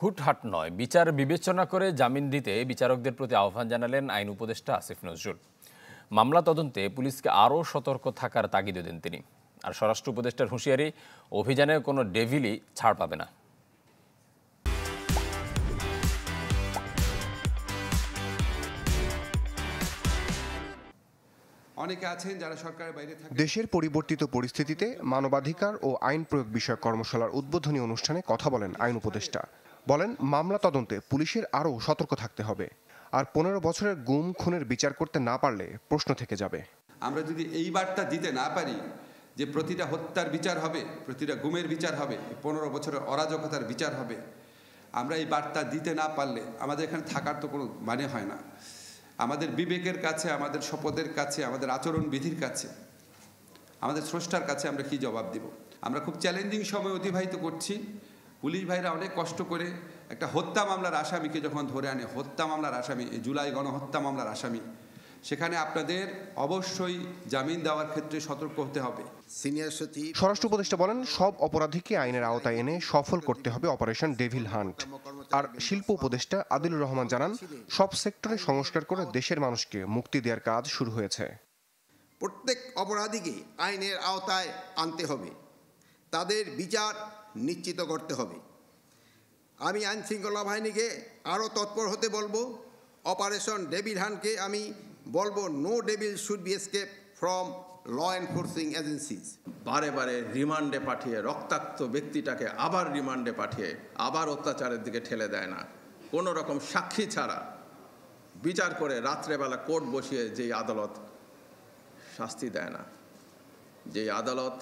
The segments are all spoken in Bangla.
হুটহাট নয়, বিচার বিবেচনা করে জামিন দিতে বিচারকদের প্রতি আহ্বান জানালেন আইন উপদেষ্টা আসিফ নজরুল। মামলা তদন্তে পুলিশকে আরও সতর্ক থাকার তাগিদ দেন তিনি। আর স্বরাষ্ট্র উপদেষ্টার হুঁশিয়ারি, অভিযানে কোনো ডেভিলই ছাড় পাবে না। অনেকে আছেন যারা সরকারের বাইরে থাকেন। দেশের পরিবর্তিত পরিস্থিতিতে মানবাধিকার ও আইন প্রয়োগ বিষয়ক কর্মশালার উদ্বোধনী অনুষ্ঠানে কথা বলেন আইন উপদেষ্টা। বলেন, মামলা তদন্তে পুলিশের আরও সতর্ক থাকতে হবে। আর 15 বছরের গুম খুনের বিচার করতে না পারলে প্রশ্ন থেকে যাবে। আমরা যদি এই বার্তা দিতে না পারি যে প্রতিটা হত্যার বিচার হবে, প্রতিটা গুমের বিচার হবে, 15 বছরের অরাজকতার বিচার হবে, আমরা এই বার্তা দিতে না পারলে আমাদের এখানে থাকার তো কোনো মানে হয় না। আমাদের বিবেকের কাছে, আমাদের শপথের কাছে, আমাদের আচরণ বিধির কাছে, আমাদের স্রষ্টার কাছে আমরা কি জবাব দিব? আমরা খুব চ্যালেঞ্জিং সময় অতিবাহিত করছি। পুলিশ ভাইরা অনেক কষ্ট করে একটা হত্যা মামলার আসামিকে যখন ধরে আনে, হত্যা মামলার আসামি, জুলাই গণহত্যা মামলার আসামি, সেখানে আপনাদের অবশ্যই জামিন দেওয়ার ক্ষেত্রে সতর্ক হতে হবে। স্বরাষ্ট্র উপদেষ্টা বলেন, সব অপরাধীকে আইনের আওতায় এনে সফল করতে হবে অপারেশন ডেভিল হান্ট। আর শিল্প উপদেষ্টা আদিলুর রহমান জানান, সব সেক্টরে সংস্কার করে দেশের মানুষকে মুক্তি দেওয়ার কাজ শুরু হয়েছে। প্রত্যেক অপরাধীকে আইনের আওতায় আনতে হবে, তাদের বিচার নিশ্চিত করতে হবে। আমি আইন শৃঙ্খলা বাহিনীকে আরও তৎপর হতে বলবো। অপারেশন ডেভিল হান্টকে আমি বলবো, no devil should be escape from law enforcing agencies. বারে বারে রিমান্ডে পাঠিয়ে রক্তাক্ত ব্যক্তিটাকে আবার রিমান্ডে পাঠিয়ে আবার অত্যাচারের দিকে ঠেলে দেয় না। কোনো রকম সাক্ষী ছাড়া বিচার করে রাত্রেবেলা কোর্ট বসিয়ে যেই আদালত শাস্তি দেয় না, যেই আদালত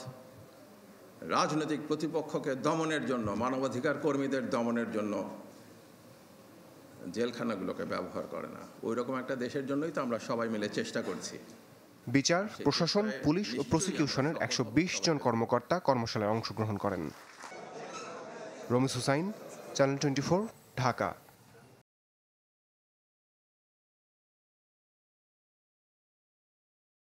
রাজনৈতিক প্রতিপক্ষকে দমনের জন্য, মানবাধিকার কর্মীদের দমনের জন্য জেলখানাগুলোকে ব্যবহার করে না, ওই রকম একটা দেশের জন্যই তো আমরা সবাই মিলে চেষ্টা করছি। বিচার, প্রশাসন, পুলিশ ও প্রসিকিউশনের 120 জন কর্মকর্তা কর্মশালায় অংশগ্রহণ করেন। রমিজ হুসাইন, চ্যানেল 24, ঢাকা।